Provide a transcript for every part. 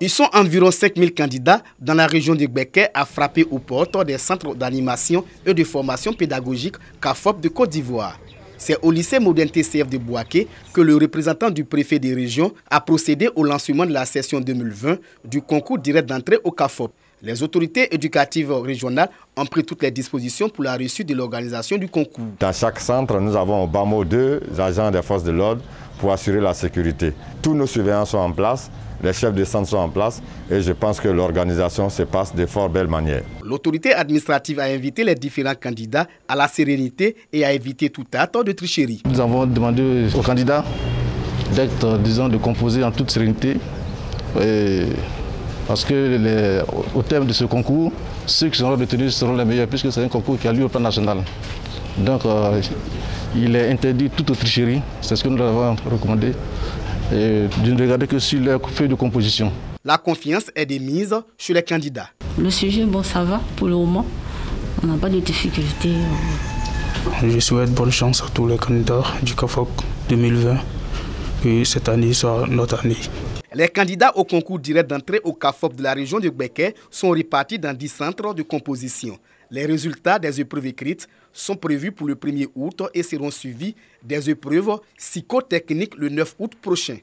Ils sont environ 5000 candidats dans la région de Gbeke à frapper aux portes des centres d'animation et de formation pédagogique CAFOP de Côte d'Ivoire. C'est au lycée moderne TCF de Bouaké que le représentant du préfet des régions a procédé au lancement de la session 2020 du concours direct d'entrée au CAFOP. Les autorités éducatives régionales ont pris toutes les dispositions pour la réussite de l'organisation du concours. Dans chaque centre, nous avons au bas mot 2 agents des forces de l'ordre pour assurer la sécurité. Tous nos surveillants sont en place, les chefs de centre sont en place et je pense que l'organisation se passe de fort belle manière. L'autorité administrative a invité les différents candidats à la sérénité et à éviter tout acte de tricherie. Nous avons demandé aux candidats d'être, de composer en toute sérénité. Parce que au terme de ce concours, ceux qui seront retenus seront les meilleurs puisque c'est un concours qui a lieu au plan national. Donc il est interdit toute tricherie, c'est ce que nous avons recommandé, et de ne regarder que sur leur feuille de composition. La confiance est démise sur les candidats. Le sujet, bon, ça va pour le moment, on n'a pas de difficultés. Je souhaite bonne chance à tous les candidats du CAFOP 2020 et cette année soit notre année. Les candidats au concours direct d'entrée au CAFOP de la région de Gbeke sont répartis dans 10 centres de composition. Les résultats des épreuves écrites sont prévus pour le 1er août et seront suivis des épreuves psychotechniques le 9 août prochain.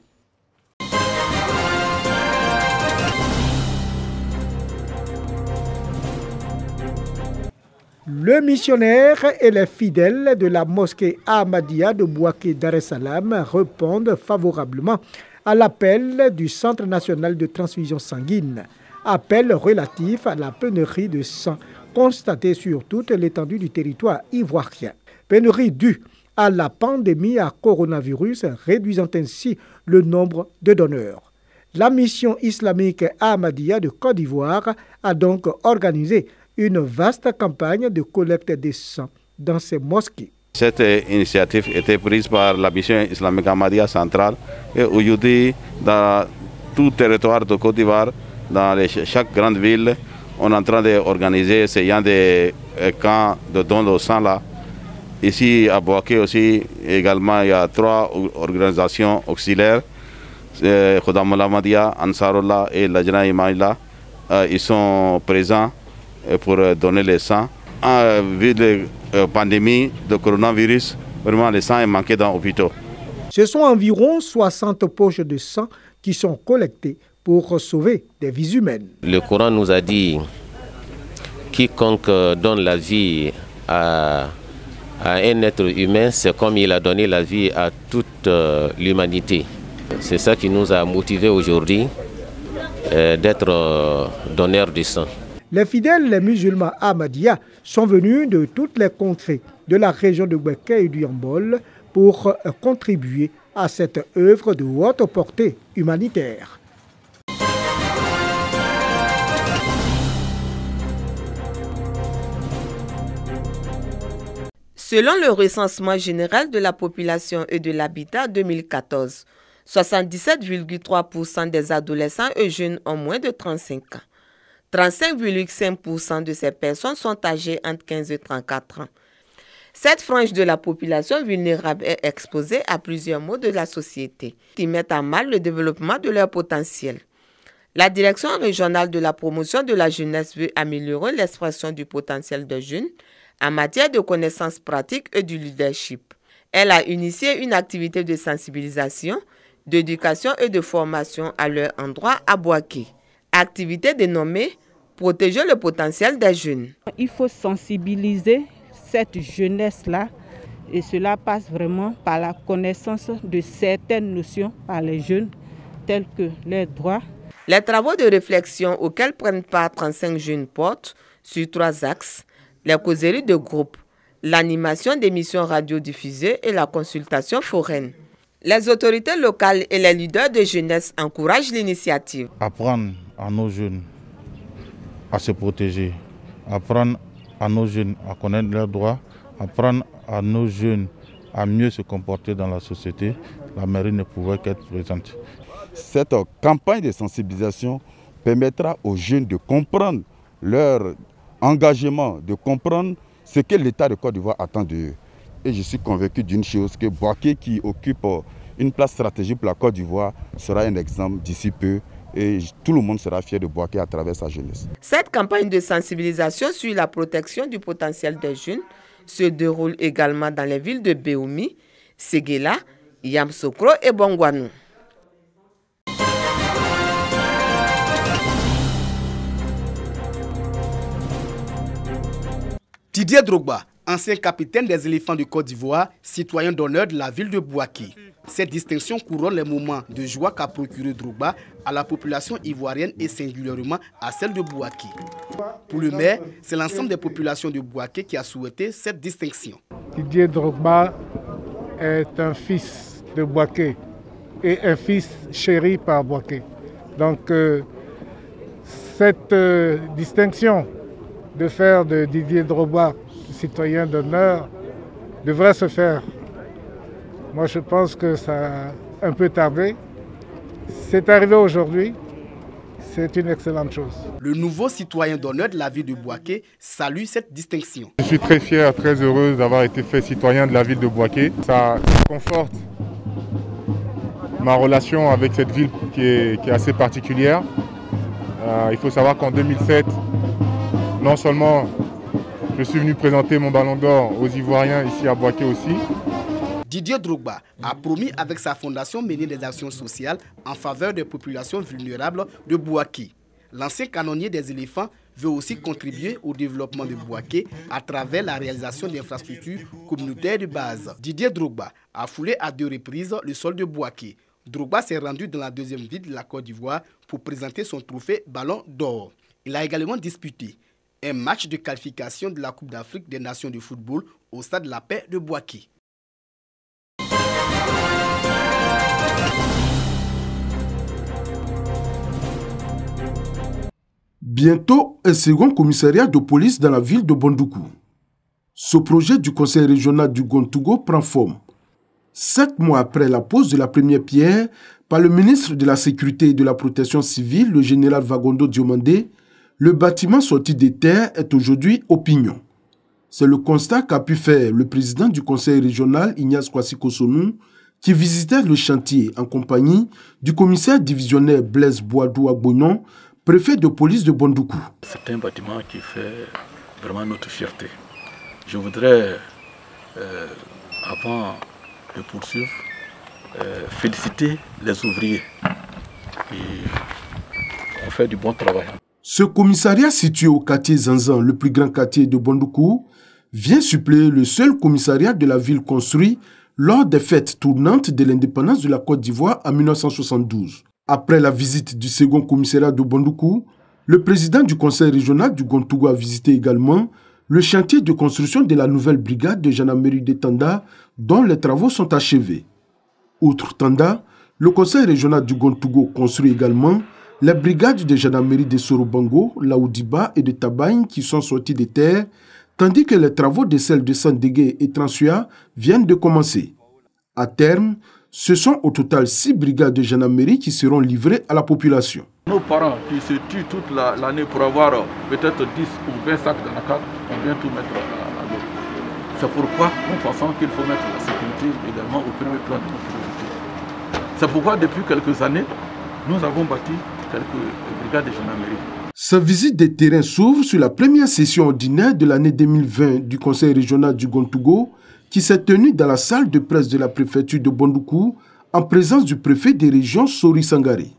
Le missionnaire et les fidèles de la mosquée Ahmadiyya de Bouaké Dar es Salaam répondent favorablement à l'appel du Centre national de transfusion sanguine, appel relatif à la pénurie de sang constatée sur toute l'étendue du territoire ivoirien. Pénurie due à la pandémie à coronavirus, réduisant ainsi le nombre de donneurs. La mission islamique Ahmadiyya de Côte d'Ivoire a donc organisé une vaste campagne de collecte de sang dans ces mosquées. Cette initiative était prise par la mission islamique Ahmadiyya centrale et aujourd'hui dans tout territoire de Côte d'Ivoire, dans chaque grande ville, on est en train d'organiser ces des camps de dons de sang là. Ici à Bouaké aussi également il y a 3 organisations auxiliaires, Khodam Ahmadiyya, Ansarullah et Lajna Imaïla. Ils sont présents pour donner le sang. Vu la pandémie de coronavirus, vraiment le sang est manqué dans les hôpitaux. Ce sont environ 60 poches de sang qui sont collectées pour sauver des vies humaines. Le Coran nous a dit quiconque donne la vie à un être humain, c'est comme il a donné la vie à toute l'humanité. C'est ça qui nous a motivés aujourd'hui d'être donneurs de sang. Les fidèles, les musulmans Ahmadiyya, sont venus de toutes les contrées de la région de Gbeke et du Yambol pour contribuer à cette œuvre de haute portée humanitaire. Selon le recensement général de la population et de l'habitat 2014, 77,3% des adolescents et jeunes ont moins de 35 ans. 35,5% de ces personnes sont âgées entre 15 et 34 ans. Cette frange de la population vulnérable est exposée à plusieurs maux de la société qui mettent à mal le développement de leur potentiel. La direction régionale de la promotion de la jeunesse veut améliorer l'expression du potentiel des jeunes en matière de connaissances pratiques et du leadership. Elle a initié une activité de sensibilisation, d'éducation et de formation à leur endroit à Bouaké. Activité dénommée « Protéger le potentiel des jeunes ». Il faut sensibiliser cette jeunesse-là et cela passe vraiment par la connaissance de certaines notions par les jeunes telles que les droits. Les travaux de réflexion auxquels prennent part 35 jeunes portent sur 3 axes, les causeries de groupe, l'animation d'émissions radiodiffusées et la consultation foraine. Les autorités locales et les leaders de jeunesse encouragent l'initiative. Apprendre à nos jeunes à se protéger, apprendre à nos jeunes à connaître leurs droits, apprendre à nos jeunes à mieux se comporter dans la société, la mairie ne pouvait qu'être présente. Cette campagne de sensibilisation permettra aux jeunes de comprendre leur engagement, de comprendre ce que l'État de Côte d'Ivoire attend d'eux. Et je suis convaincu d'une chose, que Bouaké, qui occupe une place stratégique pour la Côte d'Ivoire, sera un exemple d'ici peu et tout le monde sera fier de Bouaké à travers sa jeunesse. Cette campagne de sensibilisation sur la protection du potentiel des jeunes se déroule également dans les villes de Béoumi, Séguéla, Yamsokro et Bongouanou. Didier Drogba, ancien capitaine des éléphants de Côte d'Ivoire, citoyen d'honneur de la ville de Bouaké. Cette distinction couronne les moments de joie qu'a procuré Drogba à la population ivoirienne et singulièrement à celle de Bouaké. Pour le maire, c'est l'ensemble des populations de Bouaké qui a souhaité cette distinction. Didier Drogba est un fils de Bouaké et un fils chéri par Bouaké. Donc cette distinction de faire de Didier Drogba citoyen d'honneur devrait se faire. Moi, je pense que ça a un peu tardé. C'est arrivé aujourd'hui. C'est une excellente chose. Le nouveau citoyen d'honneur de la ville de Bouaké salue cette distinction. Je suis très fier, très heureux d'avoir été fait citoyen de la ville de Bouaké. Ça conforte ma relation avec cette ville qui est assez particulière. Il faut savoir qu'en 2007, non seulement je suis venu présenter mon ballon d'or aux Ivoiriens ici à Bouaké aussi. Didier Drogba a promis avec sa fondation mener des actions sociales en faveur des populations vulnérables de Bouaké. L'ancien canonnier des éléphants veut aussi contribuer au développement de Bouaké à travers la réalisation d'infrastructures communautaires de base. Didier Drogba a foulé à 2 reprises le sol de Bouaké. Drogba s'est rendu dans la 2e ville de la Côte d'Ivoire pour présenter son trophée Ballon d'Or. Il a également disputé un match de qualification de la Coupe d'Afrique des Nations de football au stade de la Paix de Bouaké. Bientôt, un second commissariat de police dans la ville de Bondoukou. Ce projet du conseil régional du Gontougo prend forme. 7 mois après la pose de la première pierre par le ministre de la Sécurité et de la Protection civile, le général Vagondo Diomandé, le bâtiment sorti des terres est aujourd'hui au pignon. C'est le constat qu'a pu faire le président du conseil régional, Ignace Kwasi Kosonou, qui visitait le chantier en compagnie du commissaire divisionnaire Blaise Boadou Agbonon, préfet de police de Bondoukou. C'est un bâtiment qui fait vraiment notre fierté. Je voudrais, avant de poursuivre, féliciter les ouvriers qui ont fait du bon travail. Ce commissariat situé au quartier Zanzan, le plus grand quartier de Bondoukou, vient suppléer le seul commissariat de la ville construit lors des fêtes tournantes de l'indépendance de la Côte d'Ivoire en 1972. Après la visite du second commissariat de Bondoukou, le président du conseil régional du Gontougo a visité également le chantier de construction de la nouvelle brigade de gendarmerie de Tanda, dont les travaux sont achevés. Outre Tanda, le conseil régional du Gontougo construit également les brigades de gendarmerie de Sorobango, Laoudiba et de Tabagne qui sont sorties des terres, tandis que les travaux de celles de Sandégué et Transua viennent de commencer. À terme, ce sont au total 6 brigades de gendarmerie qui seront livrées à la population. Nos parents qui se tuent toute l'année pour avoir peut-être 10 ou 20 sacs d'anacards, on vient tout mettre à l'eau. C'est pourquoi nous pensons qu'il faut mettre la sécurité également au premier plan de notre priorité. C'est pourquoi depuis quelques années, nous avons bâti quelques brigades de gendarmerie. Sa visite des terrains s'ouvre sur la première session ordinaire de l'année 2020 du conseil régional du Gontougo qui s'est tenue dans la salle de presse de la préfecture de Bondoukou en présence du préfet des régions Sori Sangaré.